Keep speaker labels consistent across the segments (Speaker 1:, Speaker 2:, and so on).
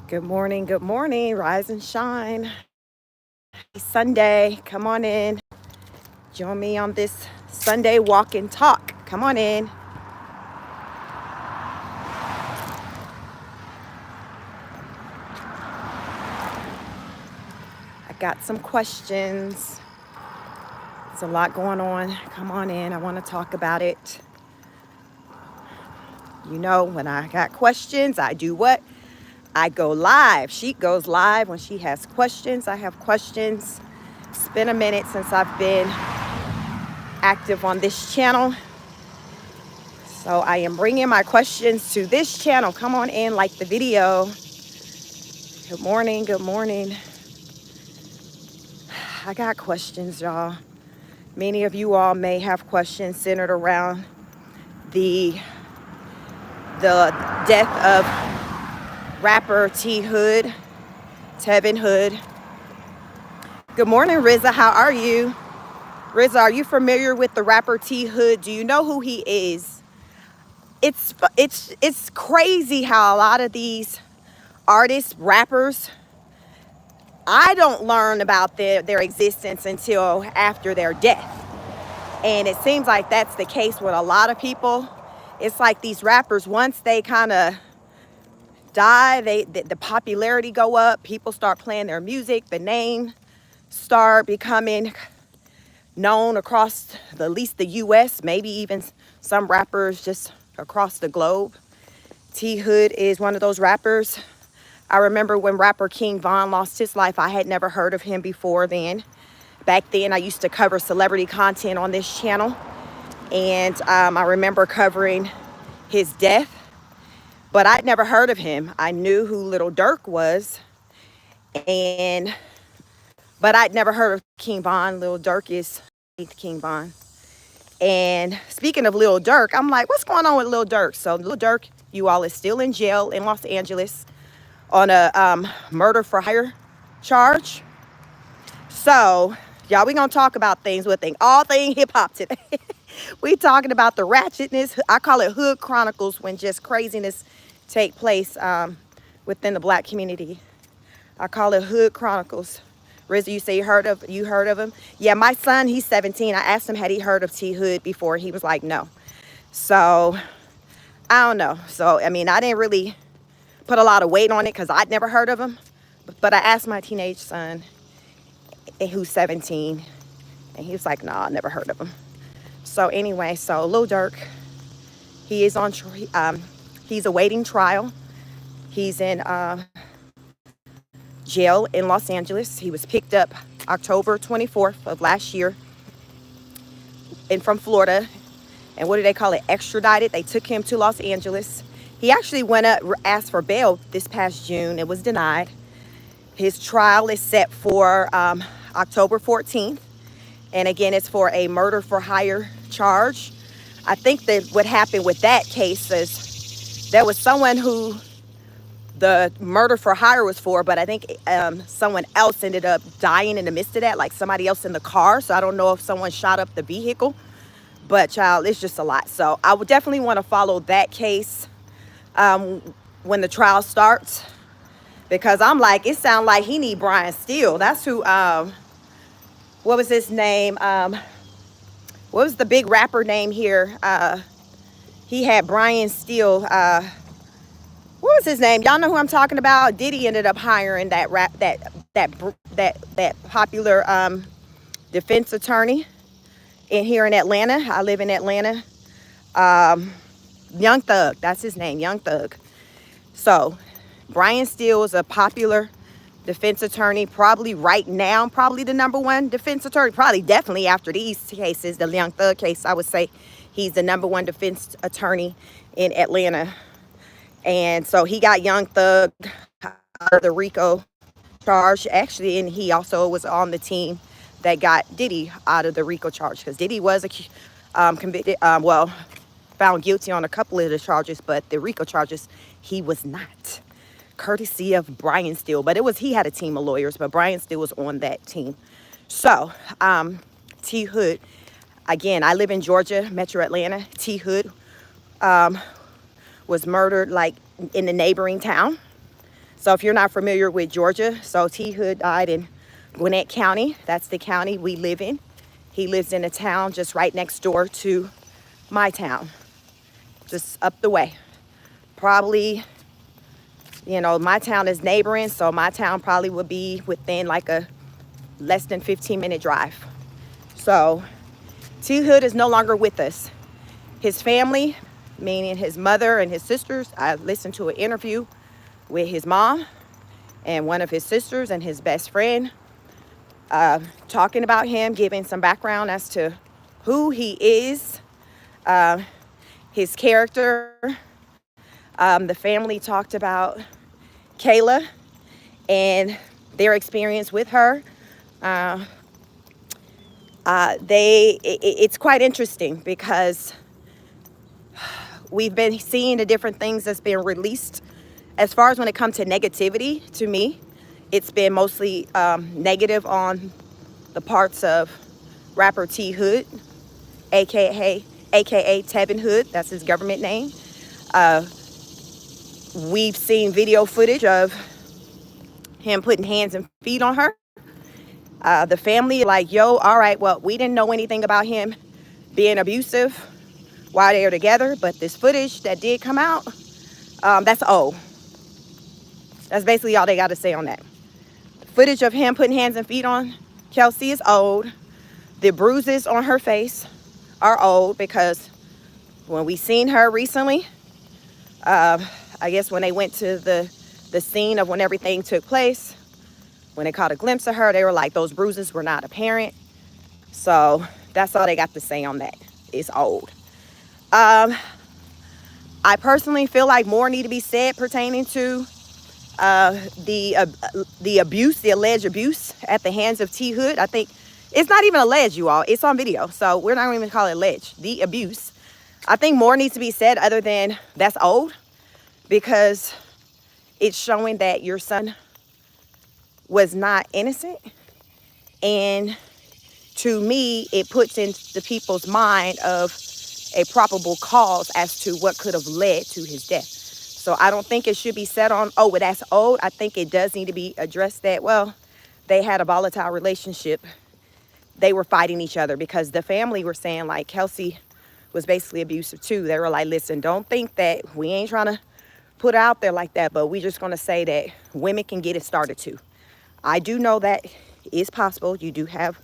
Speaker 1: Good morning, rise and shine. Sunday, come on in. Join me on this Sunday walk and talk. Come on in. I got some questions. There's a lot going on. Come on in. I want to talk about it. You know, when I got questions, I do what? I go live. She goes live when she has questions. I have questions. It's been a minute since I've been active on this channel. So I am bringing my questions to this channel. Come on in, like the video. Good morning, good morning. I got questions, y'all. Many of you all may have questions centered around the death of rapper T Hood, Tevin Hood. Good morning, Rizza. How are you? Rizza, are you familiar with the rapper T Hood? Do you know who he is? It's crazy how a lot of these artists, rappers, I don't learn about their existence until after their death. And it seems like that's the case with a lot of people. It's like these rappers, once they kind of die, the popularity go up, people start playing their music, the name start becoming known across at least the US, maybe even some rappers just across the globe. T Hood is one of those rappers. I remember when rapper King Von lost his life, I had never heard of him before then. Back then, I used to cover celebrity content on this channel. And I remember covering his death, but I'd never heard of him. I knew who Little Durk was, but I'd never heard of King Von. Little Durk is King Von. And speaking of Lil Durk, I'm like, what's going on with Lil Durk? So Lil Durk, you all, is still in jail in Los Angeles on a murder for hire charge. So, y'all, we gonna talk about things with all thing hip hop today. We talking about the ratchetness. I call it Hood Chronicles when just craziness take place within the black community. I call it Hood Chronicles. Rizzy, you say you heard of him? Yeah, my son, he's 17. I asked him had he heard of T Hood before. He was like, no. So I don't know. So I mean, I didn't really put a lot of weight on it because I'd never heard of him. But I asked my teenage son, who's 17, and he was like, no, I never heard of him. So anyway, so Lil Durk, he is he's awaiting trial. He's in jail in Los Angeles. He was picked up October 24th of last year and from Florida. And what do they call it? Extradited. They took him to Los Angeles. He actually went up, asked for bail this past June. It was denied. His trial is set for October 14th. And again, it's for a murder for hire charge. I think that what happened with that case is there was someone who the murder for hire was for, but I think someone else ended up dying in the midst of that, like somebody else in the car. So I don't know if someone shot up the vehicle, but child, it's just a lot. So I would definitely want to follow that case when the trial starts, because I'm like, it sounds like he need Brian Steele. That's who, what was his name? What was the big rapper name here? He had Brian Steele. What was his name? Y'all know who I'm talking about? Diddy ended up hiring that popular defense attorney here in Atlanta. I live in Atlanta. Young Thug, that's his name, Young Thug. So Brian Steele is a popular defense attorney, probably right now, probably the number one defense attorney, probably definitely after these cases, the Young Thug case, I would say he's the number one defense attorney in Atlanta. And so he got Young Thug out of the RICO charge, actually, and he also was on the team that got Diddy out of the RICO charge, because Diddy was convicted, found guilty on a couple of the charges, but the RICO charges, he was not, courtesy of Brian Steele. But he had a team of lawyers, but Brian Steele was on that team. So T Hood, again, I live in Georgia, Metro Atlanta. T Hood was murdered like in the neighboring town. So if you're not familiar with Georgia, so T. Hood died in Gwinnett County. That's the county we live in. He lives in a town just right next door to my town, just up the way. Probably, you know, my town is neighboring, so my town probably would be within like a less than 15-minute drive. So T. Hood is no longer with us. His family, meaning his mother and his sisters, I listened to an interview with his mom and one of his sisters and his best friend, talking about him, giving some background as to who he is, his character. The family talked about Kayla and their experience with her. It's quite interesting because we've been seeing the different things that's been released. As far as when it comes to negativity, to me, it's been mostly negative on the parts of rapper T. Hood, aka Tevin Hood. That's his government name. We've seen video footage of him putting hands and feet on her. The family like, yo, all right, well, we didn't know anything about him being abusive while they were together, but this footage that did come out, that's old. That's basically all they got to say on that. The footage of him putting hands and feet on Kelsey is old. The bruises on her face are old because when we seen her recently, I guess when they went to the scene of when everything took place, when they caught a glimpse of her, they were like, those bruises were not apparent. So that's all they got to say on that. It's old. I personally feel like more need to be said pertaining to the abuse, the alleged abuse at the hands of T. Hood. I think it's not even alleged, you all. It's on video, so we're not going to even call it alleged. The abuse. I think more needs to be said other than that's old, because it's showing that your son was not innocent. And to me, it puts into people's mind of a probable cause as to what could have led to his death. So I don't think it should be set on, oh, well, that's old. I think it does need to be addressed that, well, they had a volatile relationship. They were fighting each other, because the family were saying like Kelsey was basically abusive too. They were like, listen, don't think that we ain't trying to put it out there like that, but we just going to say that women can get it started too. I do know that is possible. You do have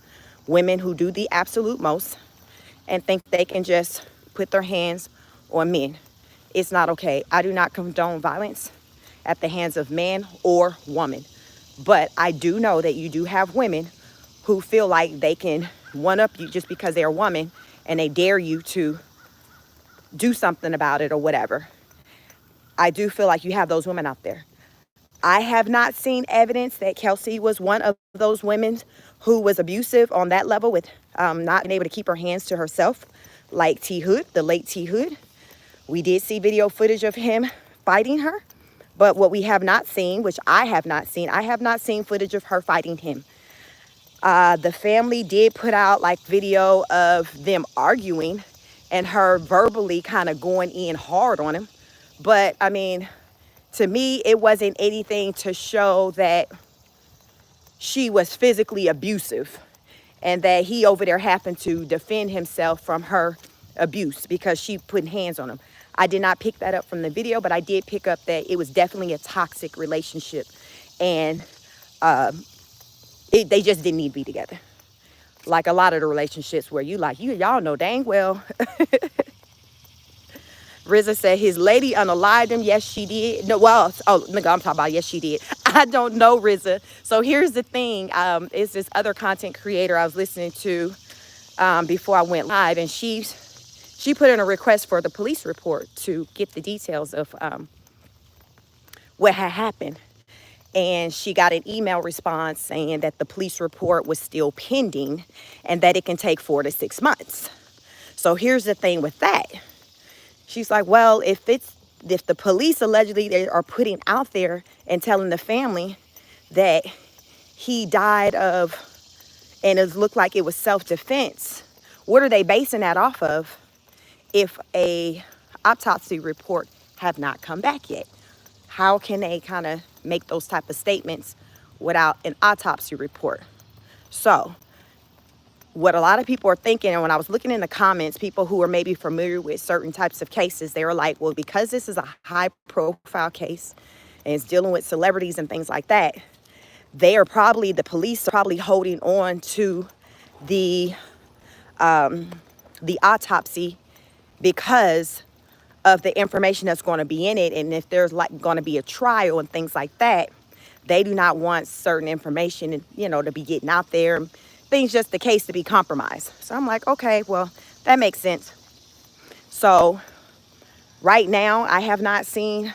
Speaker 1: women who do the absolute most and think they can just put their hands on men. It's not okay. I do not condone violence at the hands of man or woman. But I do know that you do have women who feel like they can one-up you just because they're a woman and they dare you to do something about it or whatever. I do feel like you have those women out there. I have not seen evidence that Kelsey was one of those women who was abusive on that level with not being able to keep her hands to herself like T. Hood, the late T. Hood. We did see video footage of him fighting her. But what we have not seen, which I have not seen footage of her fighting him. The family did put out like video of them arguing and her verbally kind of going in hard on him. But I mean, to me, it wasn't anything to show that she was physically abusive and that he over there happened to defend himself from her abuse because she put hands on him. I did not pick that up from the video, but I did pick up that it was definitely a toxic relationship, and they just didn't need to be together. Like a lot of the relationships where y'all know dang well. RZA said his lady unalived him. Yes, she did. No, well, oh, nigga, I'm talking about yes, she did. I don't know RZA. So here's the thing. It's this other content creator I was listening to before I went live, and she put in a request for the police report to get the details of what had happened. And she got an email response saying that the police report was still pending and that it can take 4 to 6 months. So here's the thing with that. She's like, well, if the police allegedly they are putting out there and telling the family that he died of, and it looked like it was self-defense, what are they basing that off of if a autopsy report have not come back yet? How can they kind of make those type of statements without an autopsy report? So what a lot of people are thinking, and when I was looking in the comments, people who are maybe familiar with certain types of cases, they were like, well, because this is a high profile case and it's dealing with celebrities and things like that, the police are probably holding on to the autopsy because of the information that's going to be in it. And if there's like going to be a trial and things like that, they do not want certain information, to be getting out there. Things just the case to be compromised. So I'm like, okay, well, that makes sense. So right now, I have not seen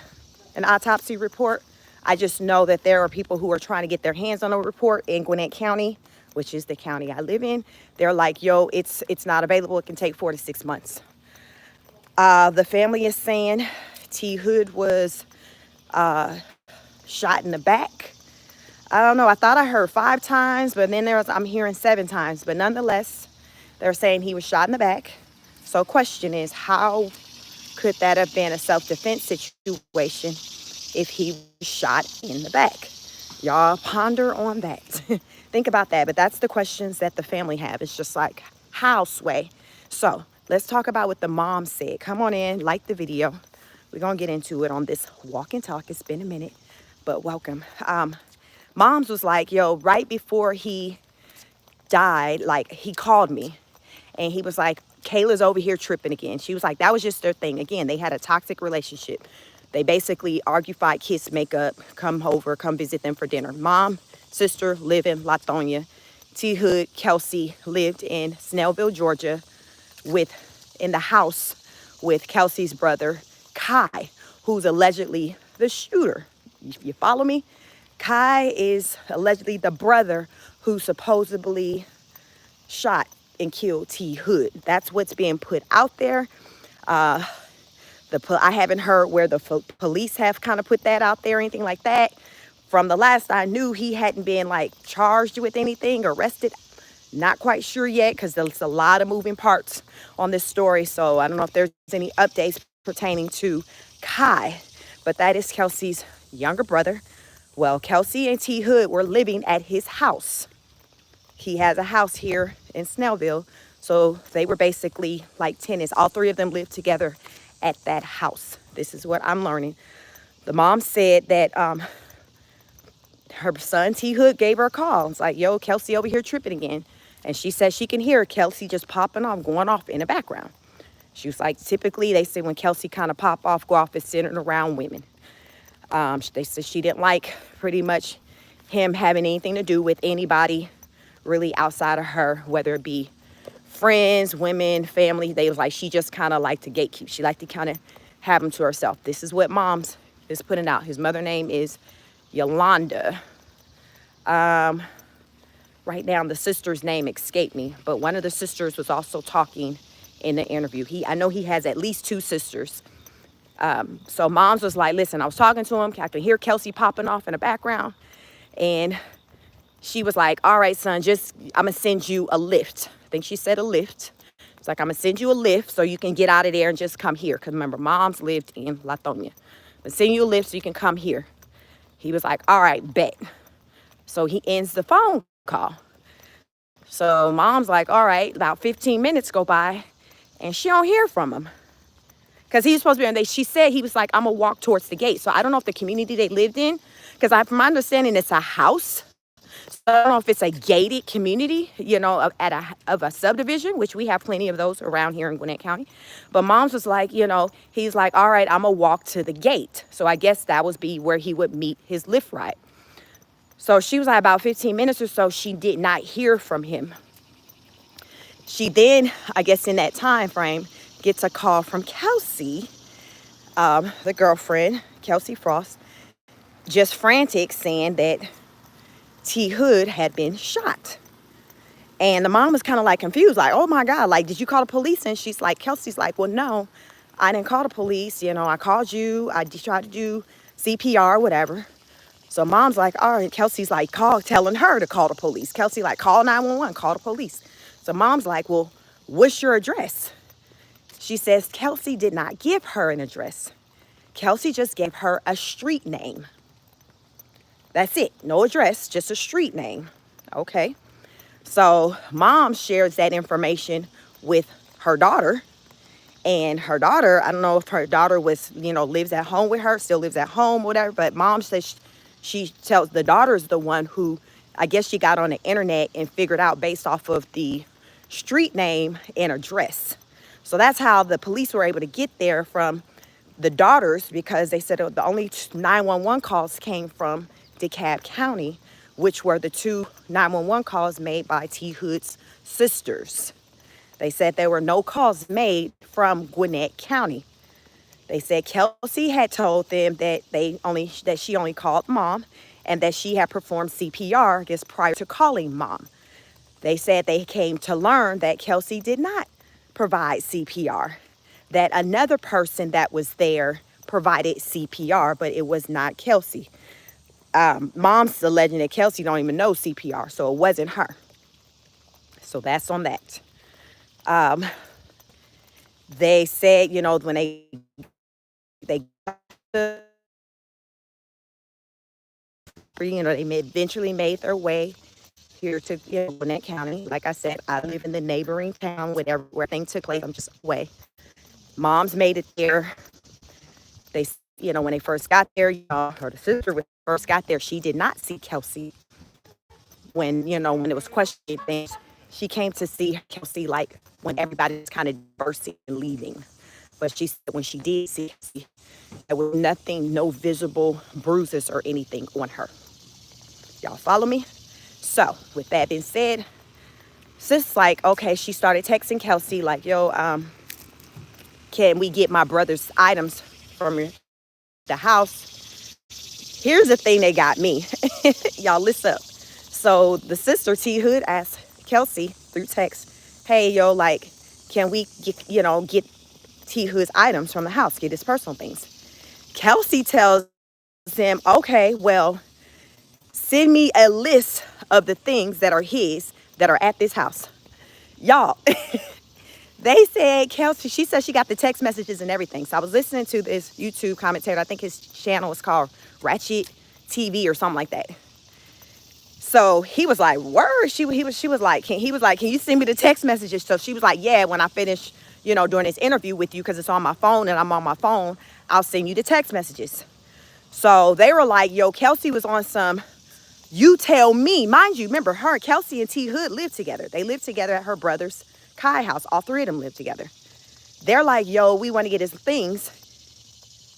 Speaker 1: an autopsy report. I just know that there are people who are trying to get their hands on a report in Gwinnett County, which is the county I live in. They're like, yo, it's not available. It can take 4 to 6 months. The family is saying T. Hood was shot in the back. I don't know. I thought I heard 5 times, but then I'm hearing 7 times. But nonetheless, they're saying he was shot in the back. So question is, how could that have been a self-defense situation if he was shot in the back? Y'all ponder on that. Think about that. But that's the questions that the family have. It's just like, how, Sway? So let's talk about what the mom said. Come on in, like the video. We're going to get into it on this walk and talk. It's been a minute, but welcome. Moms was like, yo, right before he died, like he called me and he was like, Kayla's over here tripping again. She was like, that was just their thing. Again, they had a toxic relationship. They basically argue, fight, kiss, make up, come over, come visit them for dinner. Mom, sister live in Latonia. T. Hood, Kelsey lived in Snellville, Georgia, in the house with Kelsey's brother, Kai, who's allegedly the shooter. You follow me? Kai is allegedly the brother who supposedly shot and killed T. Hood. That's what's being put out there. I haven't heard where the police have kind of put that out there or anything like that. From the last I knew, he hadn't been like charged with anything, arrested. Not quite sure yet because there's a lot of moving parts on this story. So I don't know if there's any updates pertaining to Kai, but that is Kelsey's younger brother. Well, Kelsey and T. Hood were living at his house. He has a house here in Snellville. So they were basically like tenants. All 3 of them lived together at that house. This is what I'm learning. The mom said that her son, T. Hood, gave her a call. It's like, yo, Kelsey over here tripping again. And she said she can hear Kelsey just popping off, going off in the background. She was like, typically, they say when Kelsey kind of go off, it's centered around women. They said she didn't like pretty much him having anything to do with anybody really outside of her, whether it be friends, women, family. They was like, she just kind of liked to gatekeep. She liked to kind of have him to herself. This is what Mom's is putting out. His mother name is Yolanda. Right now, the sister's name escaped me, but one of the sisters was also talking in the interview. I know he has at least 2 sisters. So Mom's was like, listen, I was talking to him. I could hear Kelsey popping off in the background. And she was like, all right, son, I'm going to send you a lift. I think she said a lift. It's like, I'm going to send you a lift so you can get out of there and just come here. Because remember, Mom's lived in Latonia. I'm going to send you a lift so you can come here. He was like, all right, bet. So he ends the phone call. So Mom's like, all right, about 15 minutes go by and she don't hear from him. Because he was supposed to be, she said he was like, I'm going to walk towards the gate. So I don't know if the community they lived in, because from my understanding, it's a house. So I don't know if it's a gated community, of a subdivision, which we have plenty of those around here in Gwinnett County. But Mom's was like, he's like, all right, I'm going to walk to the gate. So I guess that would be where he would meet his Lyft ride. So she was like, about 15 minutes or so, she did not hear from him. She then, I guess in that time frame, gets a call from Kelsey, the girlfriend, Kelsey Frost, just frantic, saying that T. Hood had been shot. And the mom was kind of like confused, like, oh my God, like, did you call the police? And she's like, Kelsey's like, well, no, I didn't call the police. I called you. I tried to do CPR, whatever. So Mom's like, all right. Kelsey's like, telling her to call the police. Kelsey like, call 911, call the police. So Mom's like, well, what's your address? She says Kelsey did not give her an address. Kelsey just gave her a street name. That's it. No address, just a street name. Okay. So mom shares that information with her daughter. And her daughter, I don't know if her daughter was, lives at home with her, still lives at home, whatever. But mom says she tells the daughter's the one who, I guess she got on the internet and figured out based off of the street name and address. So that's how the police were able to get there from the daughters, because they said the only 911 calls came from DeKalb County, which were the two 911 calls made by T. Hood's sisters. They said there were no calls made from Gwinnett County. They said Kelsey had told them that she only called mom and that she had performed CPR, I guess, prior to calling mom. They said they came to learn that Kelsey did not provide CPR, that another person that was there provided CPR, but it was not Kelsey. Mom's alleging that Kelsey don't even know CPR, so it wasn't her. So that's on that. They said, when they they eventually made their way here to Gwinnett County. Like I said, I live in the neighboring town where everything took place. I'm just away. Mom's made it there. They, when they first got there, or the sister when first got there, she did not see Kelsey. When it was questioning things, she came to see Kelsey like when everybody's kind of dispersing and leaving. But she said when she did see Kelsey, there was nothing, no visible bruises or anything on her. Y'all follow me? So with that being said, sis like, okay, she started texting Kelsey like, yo, can we get my brother's items from the house? Here's the thing that got me. Y'all listen up. So the sister T Hood asked Kelsey through text, hey, yo, like, can we get T Hood's items from the house, get his personal things? Kelsey tells him, okay, well, send me a list of the things that are his that are at this house. Y'all, they said Kelsey, she said she got the text messages and everything. So I was listening to this YouTube commentator. I think his channel is called Ratchet TV or something like that. So he was like, word. She was like, can you send me the text messages? So she was like, yeah, when I finish, doing this interview with you, because it's on my phone and I'm on my phone, I'll send you the text messages. So they were like, yo, Kelsey was on some, you tell me. Mind you, remember, her, Kelsey and T Hood lived together. They lived together at her brother's Kai house. All three of them lived together. They're like, yo, we want to get his things.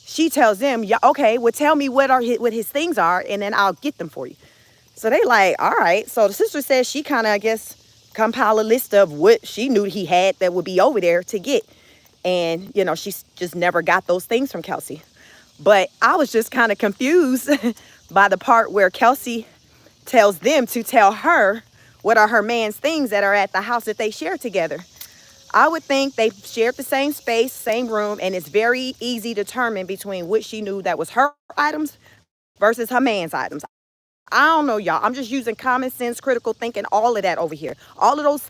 Speaker 1: She tells them, yeah, okay, well, tell me what his things are, and then I'll get them for you. So they like, all right. So the sister says she kind of, I guess, compiled a list of what she knew he had that would be over there to get. And, she just never got those things from Kelsey. But I was just kind of confused by the part where Kelsey tells them to tell her what are her man's things that are at the house that they share together. I would think they shared the same space, same room, and it's very easy to determine between what she knew that was her items versus her man's items. I don't know, y'all. I'm just using common sense, critical thinking, all of that over here. All of those things